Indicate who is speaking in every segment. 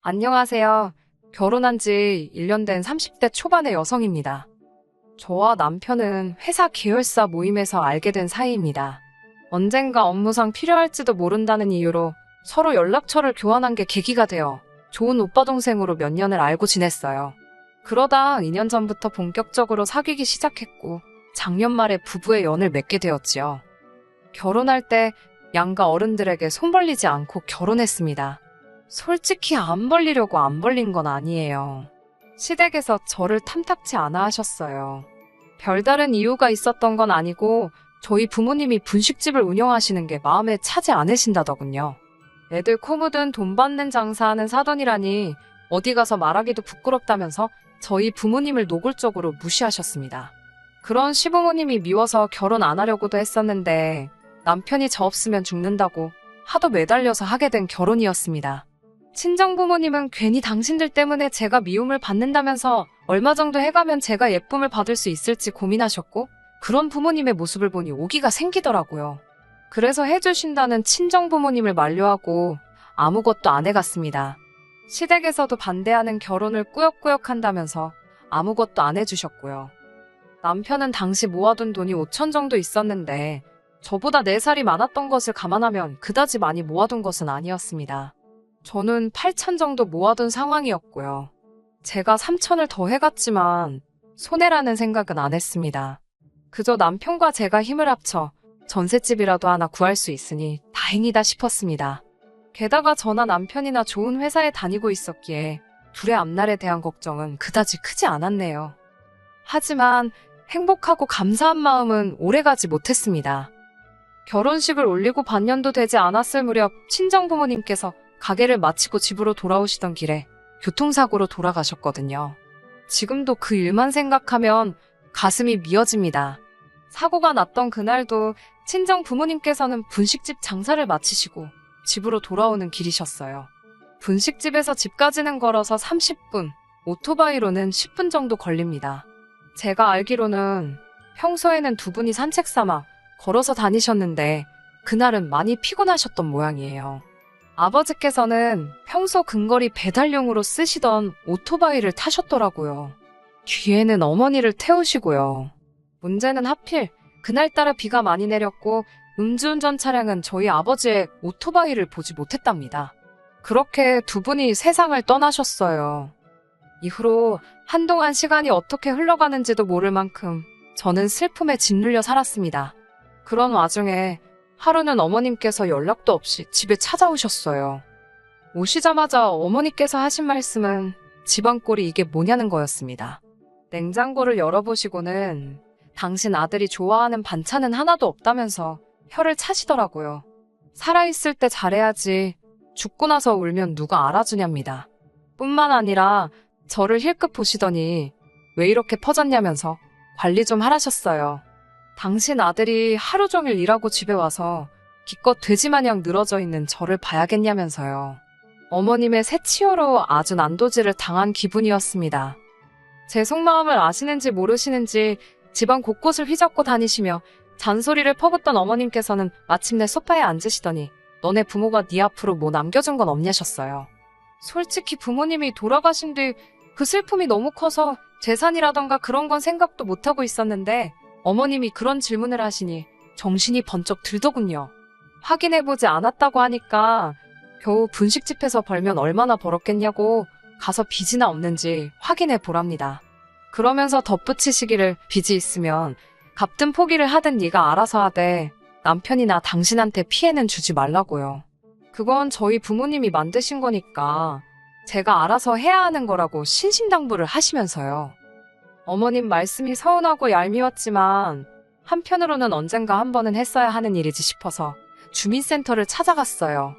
Speaker 1: 안녕하세요. 결혼한 지 1년 된 30대 초반의 여성입니다. 저와 남편은 회사 계열사 모임에서 알게 된 사이입니다. 언젠가 업무상 필요할지도 모른다는 이유로 서로 연락처를 교환한 게 계기가 되어 좋은 오빠 동생으로 몇 년을 알고 지냈어요. 그러다 2년 전부터 본격적으로 사귀기 시작했고 작년 말에 부부의 연을 맺게 되었지요. 결혼할 때 양가 어른들에게 손 벌리지 않고 결혼했습니다. 솔직히 안 벌리려고 안 벌린 건 아니에요. 시댁에서 저를 탐탁치 않아 하셨어요. 별다른 이유가 있었던 건 아니고 저희 부모님이 분식집을 운영하시는 게 마음에 차지 않으신다더군요. 애들 코 묻은 돈 받는 장사하는 사돈이라니 어디 가서 말하기도 부끄럽다면서 저희 부모님을 노골적으로 무시하셨습니다. 그런 시부모님이 미워서 결혼 안 하려고도 했었는데 남편이 저 없으면 죽는다고 하도 매달려서 하게 된 결혼이었습니다. 친정부모님은 괜히 당신들 때문에 제가 미움을 받는다면서 얼마 정도 해가면 제가 예쁨을 받을 수 있을지 고민하셨고 그런 부모님의 모습을 보니 오기가 생기더라고요. 그래서 해주신다는 친정부모님을 만류하고 아무것도 안 해갔습니다. 시댁에서도 반대하는 결혼을 꾸역꾸역 한다면서 아무것도 안 해주셨고요. 남편은 당시 모아둔 돈이 5천 정도 있었는데 저보다 4살이 많았던 것을 감안하면 그다지 많이 모아둔 것은 아니었습니다. 저는 8천 정도 모아둔 상황이었고요. 제가 3천을 더 해갔지만 손해라는 생각은 안 했습니다. 그저 남편과 제가 힘을 합쳐 전셋집이라도 하나 구할 수 있으니 다행이다 싶었습니다. 게다가 저나 남편이나 좋은 회사에 다니고 있었기에 둘의 앞날에 대한 걱정은 그다지 크지 않았네요. 하지만 행복하고 감사한 마음은 오래가지 못했습니다. 결혼식을 올리고 반년도 되지 않았을 무렵 친정부모님께서 가게를 마치고 집으로 돌아오시던 길에 교통사고로 돌아가셨거든요. 지금도 그 일만 생각하면 가슴이 미어집니다. 사고가 났던 그날도 친정 부모님께서는 분식집 장사를 마치시고 집으로 돌아오는 길이셨어요. 분식집에서 집까지는 걸어서 30분, 오토바이로는 10분 정도 걸립니다. 제가 알기로는 평소에는 두 분이 산책 삼아 걸어서 다니셨는데 그날은 많이 피곤하셨던 모양이에요. 아버지께서는 평소 근거리 배달용으로 쓰시던 오토바이를 타셨더라고요. 뒤에는 어머니를 태우시고요. 문제는 하필 그날따라 비가 많이 내렸고 음주운전 차량은 저희 아버지의 오토바이를 보지 못했답니다. 그렇게 두 분이 세상을 떠나셨어요. 이후로 한동안 시간이 어떻게 흘러가는지도 모를 만큼 저는 슬픔에 짓눌려 살았습니다. 그런 와중에 하루는 어머님께서 연락도 없이 집에 찾아오셨어요. 오시자마자 어머니께서 하신 말씀은 집안꼴이 이게 뭐냐는 거였습니다. 냉장고를 열어보시고는 당신 아들이 좋아하는 반찬은 하나도 없다면서 혀를 차시더라고요. 살아있을 때 잘해야지 죽고 나서 울면 누가 알아주냐입니다. 뿐만 아니라 저를 힐끗 보시더니 왜 이렇게 퍼졌냐면서 관리 좀 하라셨어요. 당신 아들이 하루 종일 일하고 집에 와서 기껏 돼지마냥 늘어져 있는 저를 봐야겠냐면서요. 어머님의 새치어로 아주 난도질을 당한 기분이었습니다. 제 속마음을 아시는지 모르시는지 집안 곳곳을 휘젓고 다니시며 잔소리를 퍼붓던 어머님께서는 마침내 소파에 앉으시더니 너네 부모가 네 앞으로 뭐 남겨준 건 없냐셨어요. 솔직히 부모님이 돌아가신 뒤 그 슬픔이 너무 커서 재산이라던가 그런 건 생각도 못하고 있었는데 어머님이 그런 질문을 하시니 정신이 번쩍 들더군요. 확인해보지 않았다고 하니까 겨우 분식집에서 벌면 얼마나 벌었겠냐고 가서 빚이나 없는지 확인해보랍니다. 그러면서 덧붙이시기를 빚이 있으면 갚든 포기를 하든 네가 알아서 하되 남편이나 당신한테 피해는 주지 말라고요. 그건 저희 부모님이 만드신 거니까 제가 알아서 해야 하는 거라고 신신당부를 하시면서요. 어머님 말씀이 서운하고 얄미웠지만 한편으로는 언젠가 한 번은 했어야 하는 일이지 싶어서 주민센터를 찾아갔어요.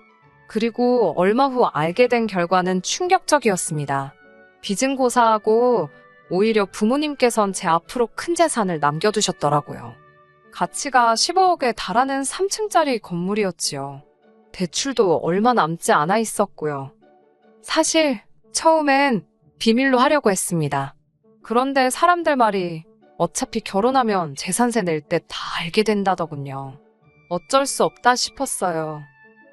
Speaker 1: 그리고 얼마 후 알게 된 결과는 충격적이었습니다. 빚은 고사하고 오히려 부모님께선 제 앞으로 큰 재산을 남겨두셨더라고요. 가치가 15억에 달하는 3층짜리 건물이었지요. 대출도 얼마 남지 않아 있었고요. 사실 처음엔 비밀로 하려고 했습니다. 그런데 사람들 말이 어차피 결혼하면 재산세 낼 때 다 알게 된다더군요. 어쩔 수 없다 싶었어요.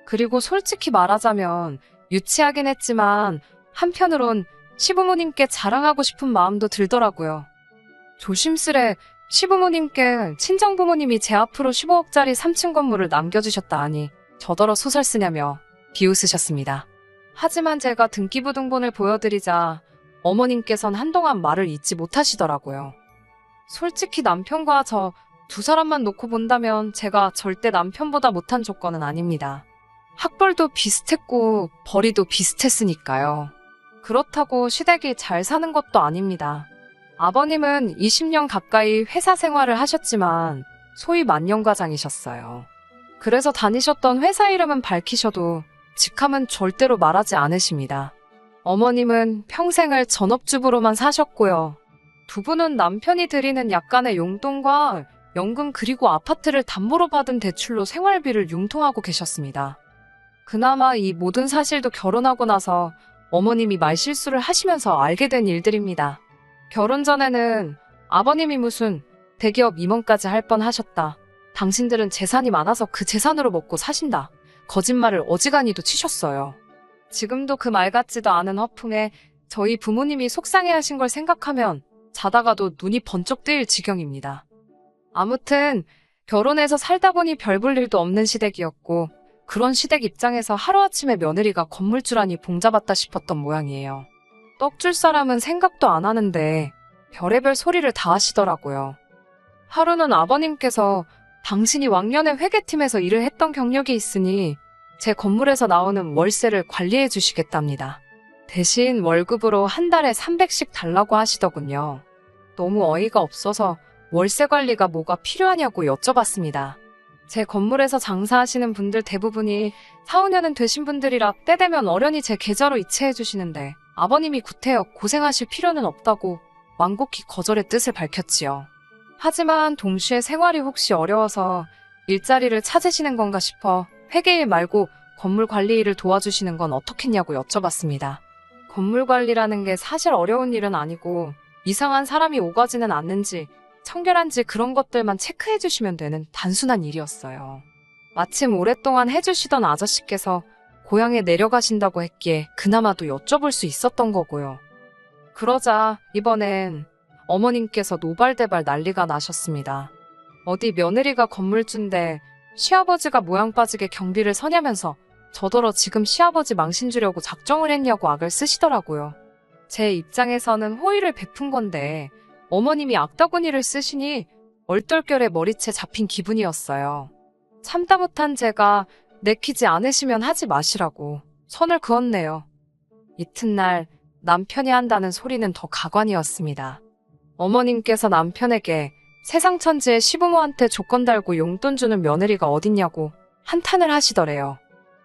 Speaker 1: 그리고 솔직히 말하자면 유치하긴 했지만 한편으론 시부모님께 자랑하고 싶은 마음도 들더라고요. 조심스레 시부모님께 친정부모님이 제 앞으로 15억짜리 3층 건물을 남겨주셨다 하니 저더러 소설 쓰냐며 비웃으셨습니다. 하지만 제가 등기부등본을 보여드리자 어머님께선 한동안 말을 잇지 못하시더라고요. 솔직히 남편과 저 두 사람만 놓고 본다면 제가 절대 남편보다 못한 조건은 아닙니다. 학벌도 비슷했고 벌이도 비슷했으니까요. 그렇다고 시댁이 잘 사는 것도 아닙니다. 아버님은 20년 가까이 회사 생활을 하셨지만 소위 만년과장이셨어요. 그래서 다니셨던 회사 이름은 밝히셔도 직함은 절대로 말하지 않으십니다. 어머님은 평생을 전업주부로만 사셨고요. 두 분은 남편이 드리는 약간의 용돈과 연금 그리고 아파트를 담보로 받은 대출로 생활비를 융통하고 계셨습니다. 그나마 이 모든 사실도 결혼하고 나서 어머님이 말실수를 하시면서 알게 된 일들입니다. 결혼 전에는 아버님이 무슨 대기업 임원까지 할 뻔하셨다. 당신들은 재산이 많아서 그 재산으로 먹고 사신다. 거짓말을 어지간히도 치셨어요. 지금도 그 말 같지도 않은 허풍에 저희 부모님이 속상해하신 걸 생각하면 자다가도 눈이 번쩍 뜨일 지경입니다. 아무튼 결혼해서 살다 보니 별 볼 일도 없는 시댁이었고 그런 시댁 입장에서 하루아침에 며느리가 건물주라니 봉잡았다 싶었던 모양이에요. 떡줄 사람은 생각도 안 하는데 별의별 소리를 다 하시더라고요. 하루는 아버님께서 당신이 왕년에 회계팀에서 일을 했던 경력이 있으니 제 건물에서 나오는 월세를 관리해 주시겠답니다. 대신 월급으로 한 달에 300씩 달라고 하시더군요. 너무 어이가 없어서 월세 관리가 뭐가 필요하냐고 여쭤봤습니다. 제 건물에서 장사하시는 분들 대부분이 4, 5년은 되신 분들이라 때 되면 어련히 제 계좌로 이체해 주시는데 아버님이 구태여 고생하실 필요는 없다고 완곡히 거절의 뜻을 밝혔지요. 하지만 동시에 생활이 혹시 어려워서 일자리를 찾으시는 건가 싶어 회계일 말고 건물 관리 일을 도와주시는 건 어떻겠냐고 여쭤봤습니다. 건물 관리라는 게 사실 어려운 일은 아니고 이상한 사람이 오가지는 않는지 청결한지 그런 것들만 체크해 주시면 되는 단순한 일이었어요. 마침 오랫동안 해주시던 아저씨께서 고향에 내려가신다고 했기에 그나마도 여쭤볼 수 있었던 거고요. 그러자 이번엔 어머님께서 노발대발 난리가 나셨습니다. 어디 며느리가 건물주인데 시아버지가 모양 빠지게 경비를 서냐면서 저더러 지금 시아버지 망신 주려고 작정을 했냐고 악을 쓰시더라고요. 제 입장에서는 호의를 베푼 건데 어머님이 악다구니를 쓰시니 얼떨결에 머리채 잡힌 기분이었어요. 참다 못한 제가 내키지 않으시면 하지 마시라고 선을 그었네요. 이튿날 남편이 한다는 소리는 더 가관이었습니다. 어머님께서 남편에게 세상 천지에 시부모한테 조건 달고 용돈 주는 며느리가 어딨냐고 한탄을 하시더래요.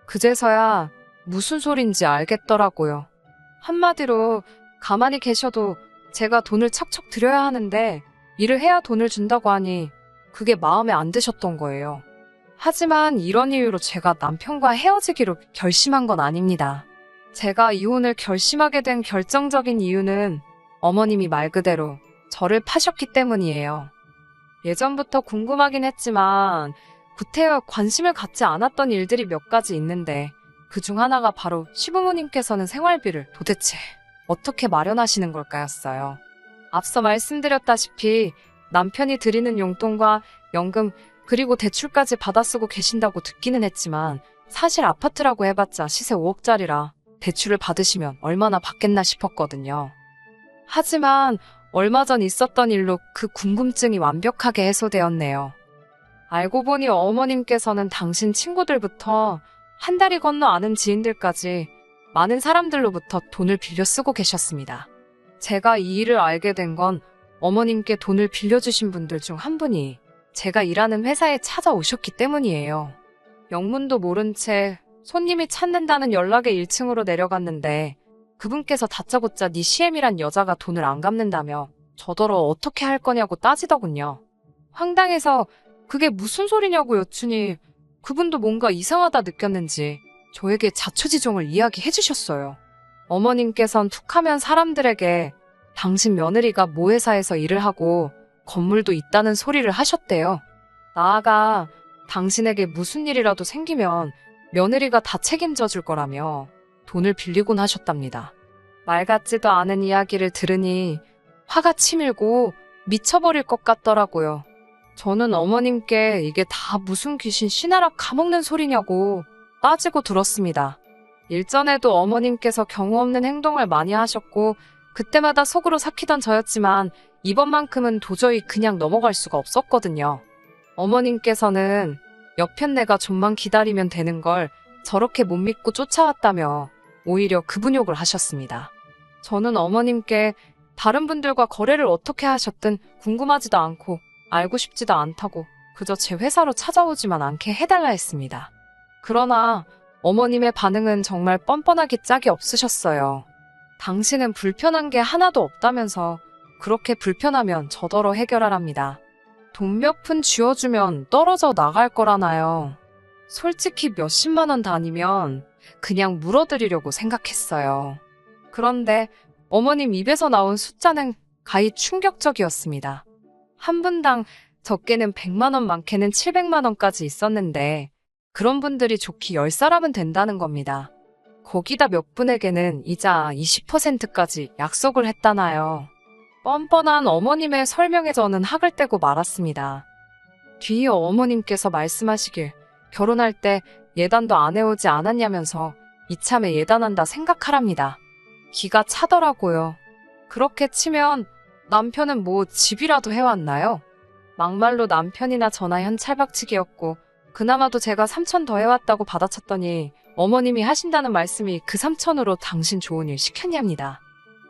Speaker 1: 그제서야 무슨 소린지 알겠더라고요. 한마디로 가만히 계셔도 제가 돈을 척척 드려야 하는데 일을 해야 돈을 준다고 하니 그게 마음에 안 드셨던 거예요. 하지만 이런 이유로 제가 남편과 헤어지기로 결심한 건 아닙니다. 제가 이혼을 결심하게 된 결정적인 이유는 어머님이 말 그대로 저를 파셨기 때문이에요. 예전부터 궁금하긴 했지만 구태여 관심을 갖지 않았던 일들이 몇 가지 있는데 그중 하나가 바로 시부모님께서는 생활비를 도대체 어떻게 마련하시는 걸까였어요. 앞서 말씀드렸다시피 남편이 드리는 용돈과 연금 그리고 대출까지 받아 쓰고 계신다고 듣기는 했지만 사실 아파트라고 해봤자 시세 5억짜리라 대출을 받으시면 얼마나 받겠나 싶었거든요. 하지만 얼마 전 있었던 일로 그 궁금증이 완벽하게 해소되었네요. 알고 보니 어머님께서는 당신 친구들부터 한 다리 건너 아는 지인들까지 많은 사람들로부터 돈을 빌려 쓰고 계셨습니다. 제가 이 일을 알게 된 건 어머님께 돈을 빌려주신 분들 중 한 분이 제가 일하는 회사에 찾아오셨기 때문이에요. 영문도 모른 채 손님이 찾는다는 연락에 1층으로 내려갔는데 그분께서 다짜고짜 네 CM이란 여자가 돈을 안 갚는다며 저더러 어떻게 할 거냐고 따지더군요. 황당해서 그게 무슨 소리냐고 여쭈니 그분도 뭔가 이상하다 느꼈는지 저에게 자초지종을 이야기해 주셨어요. 어머님께선 툭하면 사람들에게 당신 며느리가 모 회사에서 일을 하고 건물도 있다는 소리를 하셨대요. 나아가 당신에게 무슨 일이라도 생기면 며느리가 다 책임져 줄 거라며 돈을 빌리곤 하셨답니다. 말 같지도 않은 이야기를 들으니 화가 치밀고 미쳐버릴 것 같더라고요. 저는 어머님께 이게 다 무슨 귀신 씨나라 가먹는 소리냐고 따지고 들었습니다. 일전에도 어머님께서 경우 없는 행동을 많이 하셨고 그때마다 속으로 삭히던 저였지만 이번만큼은 도저히 그냥 넘어갈 수가 없었거든요. 어머님께서는 여편네가 좀만 기다리면 되는 걸 저렇게 못 믿고 쫓아왔다며 오히려 급은욕을 하셨습니다. 저는 어머님께 다른 분들과 거래를 어떻게 하셨든 궁금하지도 않고 알고 싶지도 않다고 그저 제 회사로 찾아오지만 않게 해달라 했습니다. 그러나 어머님의 반응은 정말 뻔뻔하기 짝이 없으셨어요. 당신은 불편한 게 하나도 없다면서 그렇게 불편하면 저더러 해결하랍니다. 돈 몇 푼 쥐어주면 떨어져 나갈 거라나요. 솔직히 몇십만 원 단위면 그냥 물어드리려고 생각했어요. 그런데 어머님 입에서 나온 숫자는 가히 충격적이었습니다. 한 분당 적게는 100만 원, 많게는 700만 원까지 있었는데 그런 분들이 좋기 10사람은 된다는 겁니다. 거기다 몇 분에게는 이자 20%까지 약속을 했다나요. 뻔뻔한 어머님의 설명에 저는 학을 떼고 말았습니다. 뒤이어 어머님께서 말씀하시길 결혼할 때 예단도 안 해오지 않았냐면서 이참에 예단한다 생각하랍니다. 기가 차더라고요. 그렇게 치면 남편은 뭐 집이라도 해왔나요? 막말로 남편이나 저나 현찰박치기였고 그나마도 제가 3천 더 해왔다고 받아쳤더니 어머님이 하신다는 말씀이 그 3천으로 당신 좋은 일 시켰냐입니다.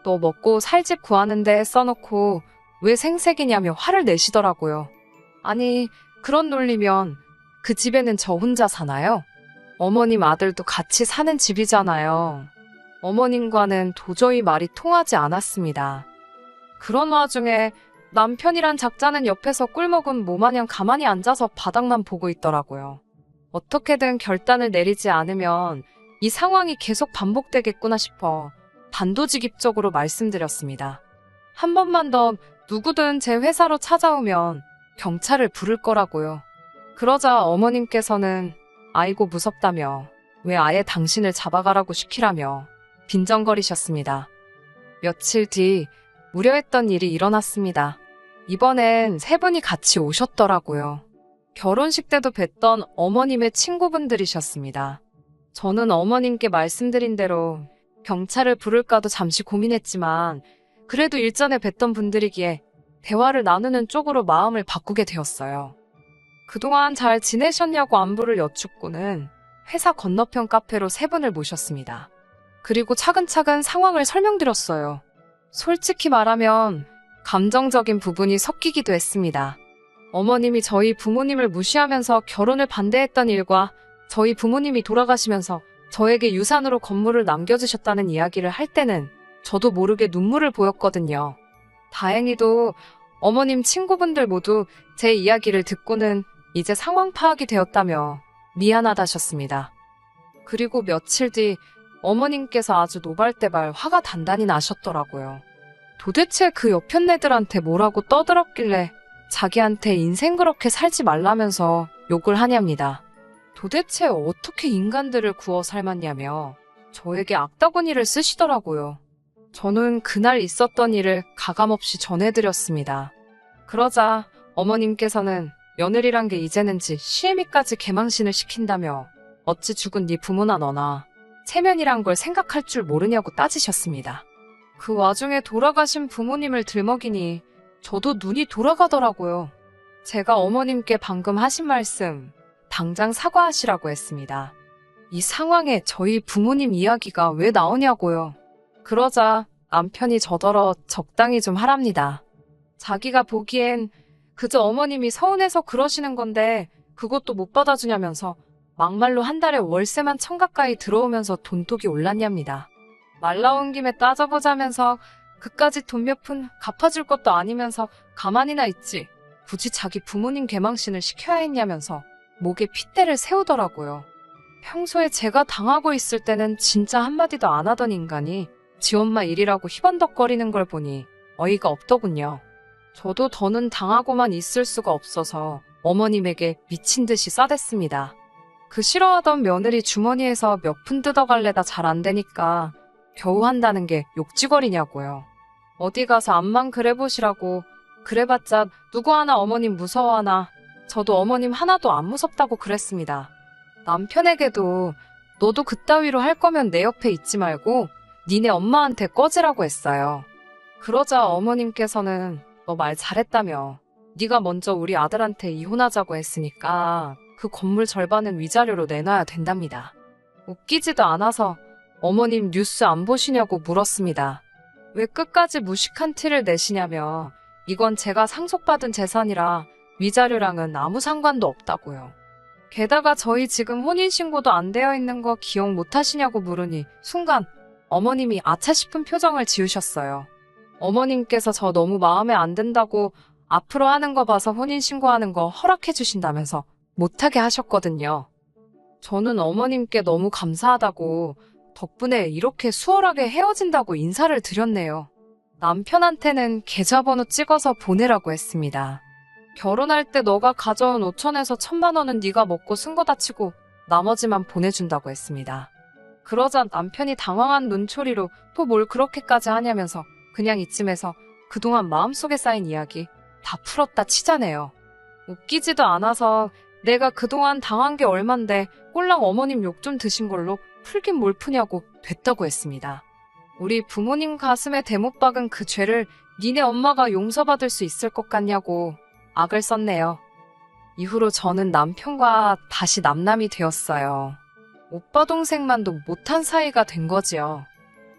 Speaker 1: 너 먹고 살 집 구하는데 써놓고 왜 생색이냐며 화를 내시더라고요. 아니 그런 논리면 그 집에는 저 혼자 사나요? 어머님 아들도 같이 사는 집이잖아요. 어머님과는 도저히 말이 통하지 않았습니다. 그런 와중에 남편이란 작자는 옆에서 꿀먹은 모마냥 가만히 앉아서 바닥만 보고 있더라고요. 어떻게든 결단을 내리지 않으면 이 상황이 계속 반복되겠구나 싶어 단도직입적으로 말씀드렸습니다. 한 번만 더 누구든 제 회사로 찾아오면 경찰을 부를 거라고요. 그러자 어머님께서는 아이고 무섭다며 왜 아예 당신을 잡아가라고 시키라며 빈정거리셨습니다. 며칠 뒤 우려했던 일이 일어났습니다. 이번엔 세 분이 같이 오셨더라고요. 결혼식 때도 뵀던 어머님의 친구분들이셨습니다. 저는 어머님께 말씀드린 대로 경찰을 부를까도 잠시 고민했지만 그래도 일전에 뵀던 분들이기에 대화를 나누는 쪽으로 마음을 바꾸게 되었어요. 그동안 잘 지내셨냐고 안부를 여쭙고는 회사 건너편 카페로 세 분을 모셨습니다. 그리고 차근차근 상황을 설명드렸어요. 솔직히 말하면 감정적인 부분이 섞이기도 했습니다. 어머님이 저희 부모님을 무시하면서 결혼을 반대했던 일과 저희 부모님이 돌아가시면서 저에게 유산으로 건물을 남겨주셨다는 이야기를 할 때는 저도 모르게 눈물을 보였거든요. 다행히도 어머님 친구분들 모두 제 이야기를 듣고는 이제 상황 파악이 되었다며 미안하다셨습니다. 그리고 며칠 뒤 어머님께서 아주 노발대발 화가 단단히 나셨더라고요. 도대체 그 여편네들한테 뭐라고 떠들었길래 자기한테 인생 그렇게 살지 말라면서 욕을 하냐입니다. 도대체 어떻게 인간들을 구워 삶았냐며 저에게 악다구니를 쓰시더라고요. 저는 그날 있었던 일을 가감없이 전해드렸습니다. 그러자 어머님께서는 며느리란 게 이제는지 시애미까지 개망신을 시킨다며 어찌 죽은 네 부모나 너나 체면이란 걸 생각할 줄 모르냐고 따지셨습니다. 그 와중에 돌아가신 부모님을 들먹이니 저도 눈이 돌아가더라고요. 제가 어머님께 방금 하신 말씀 당장 사과하시라고 했습니다. 이 상황에 저희 부모님 이야기가 왜 나오냐고요. 그러자 남편이 저더러 적당히 좀 하랍니다. 자기가 보기엔 그저 어머님이 서운해서 그러시는 건데 그것도 못 받아주냐면서 막말로 한 달에 월세만 1,000 가까이 들어오면서 돈독이 올랐냐입니다. 말 나온 김에 따져보자면서 그까짓 돈 몇 푼 갚아줄 것도 아니면서 가만히나 있지 굳이 자기 부모님 개망신을 시켜야 했냐면서 목에 핏대를 세우더라고요. 평소에 제가 당하고 있을 때는 진짜 한마디도 안 하던 인간이 지 엄마 일이라고 희번덕거리는 걸 보니 어이가 없더군요. 저도 더는 당하고만 있을 수가 없어서 어머님에게 미친 듯이 싸댔습니다. 그 싫어하던 며느리 주머니에서 몇 푼 뜯어갈래다 잘 안 되니까 겨우 한다는 게 욕지거리냐고요. 어디 가서 암만 그래보시라고. 그래봤자 누구 하나 어머님 무서워하나. 저도 어머님 하나도 안 무섭다고 그랬습니다. 남편에게도 너도 그따위로 할 거면 내 옆에 있지 말고 니네 엄마한테 꺼지라고 했어요. 그러자 어머님께서는 너 말 잘했다며. 네가 먼저 우리 아들한테 이혼하자고 했으니까 그 건물 절반은 위자료로 내놔야 된답니다. 웃기지도 않아서 어머님 뉴스 안 보시냐고 물었습니다. 왜 끝까지 무식한 티를 내시냐며. 이건 제가 상속받은 재산이라 위자료랑은 아무 상관도 없다고요. 게다가 저희 지금 혼인신고도 안 되어 있는 거 기억 못 하시냐고 물으니 순간 어머님이 아차 싶은 표정을 지으셨어요. 어머님께서 저 너무 마음에 안 든다고 앞으로 하는 거 봐서 혼인신고하는 거 허락해 주신다면서 못하게 하셨거든요. 저는 어머님께 너무 감사하다고 덕분에 이렇게 수월하게 헤어진다고 인사를 드렸네요. 남편한테는 계좌번호 찍어서 보내라고 했습니다. 결혼할 때 너가 가져온 5천에서 1,000만 원은 네가 먹고 쓴 거다 치고 나머지만 보내준다고 했습니다. 그러자 남편이 당황한 눈초리로 또 뭘 그렇게까지 하냐면서 그냥 이쯤에서 그동안 마음속에 쌓인 이야기 다 풀었다 치자네요. 웃기지도 않아서 내가 그동안 당한 게 얼만데 꼴랑 어머님 욕 좀 드신 걸로 풀긴 뭘 푸냐고 됐다고 했습니다. 우리 부모님 가슴에 대못 박은 그 죄를 니네 엄마가 용서받을 수 있을 것 같냐고 악을 썼네요. 이후로 저는 남편과 다시 남남이 되었어요. 오빠 동생만도 못한 사이가 된 거지요.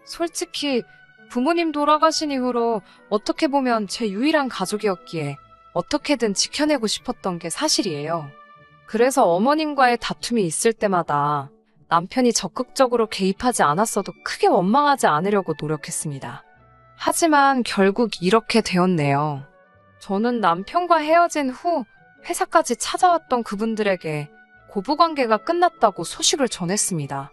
Speaker 1: 솔직히 부모님 돌아가신 이후로 어떻게 보면 제 유일한 가족이었기에 어떻게든 지켜내고 싶었던 게 사실이에요. 그래서 어머님과의 다툼이 있을 때마다 남편이 적극적으로 개입하지 않았어도 크게 원망하지 않으려고 노력했습니다. 하지만 결국 이렇게 되었네요. 저는 남편과 헤어진 후 회사까지 찾아왔던 그분들에게 고부관계가 끝났다고 소식을 전했습니다.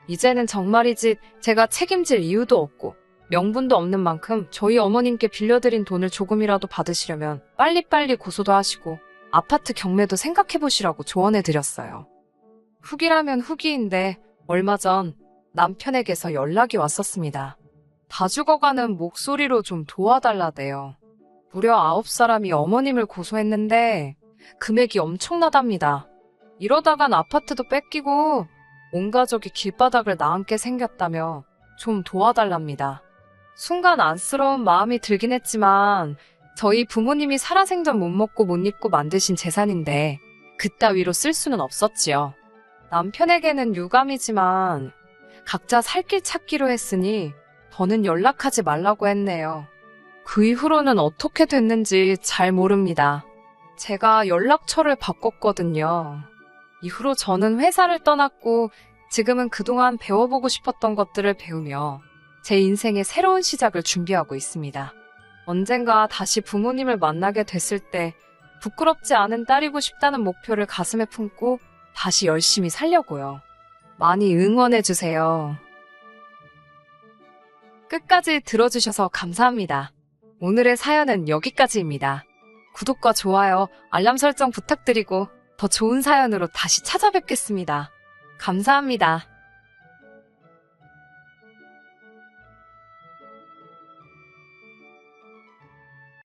Speaker 1: 이제는 정말이지 제가 책임질 이유도 없고 명분도 없는 만큼 저희 어머님께 빌려드린 돈을 조금이라도 받으시려면 빨리빨리 고소도 하시고 아파트 경매도 생각해보시라고 조언해드렸어요. 후기라면 후기인데 얼마 전 남편에게서 연락이 왔었습니다. 다 죽어가는 목소리로 좀 도와달라대요. 무려 9사람이 어머님을 고소했는데 금액이 엄청나답니다. 이러다간 아파트도 뺏기고 온 가족이 길바닥을 나앉게 생겼다며 좀 도와달랍니다. 순간 안쓰러운 마음이 들긴 했지만 저희 부모님이 살아생전 못 먹고 못 입고 만드신 재산인데 그따위로 쓸 수는 없었지요. 남편에게는 유감이지만 각자 살 길 찾기로 했으니 더는 연락하지 말라고 했네요. 그 이후로는 어떻게 됐는지 잘 모릅니다. 제가 연락처를 바꿨거든요. 이후로 저는 회사를 떠났고 지금은 그동안 배워보고 싶었던 것들을 배우며 제 인생의 새로운 시작을 준비하고 있습니다. 언젠가 다시 부모님을 만나게 됐을 때 부끄럽지 않은 딸이고 싶다는 목표를 가슴에 품고 다시 열심히 살려고요. 많이 응원해주세요. 끝까지 들어주셔서 감사합니다. 오늘의 사연은 여기까지입니다. 구독과 좋아요, 알람 설정 부탁드리고 더 좋은 사연으로 다시 찾아뵙겠습니다. 감사합니다.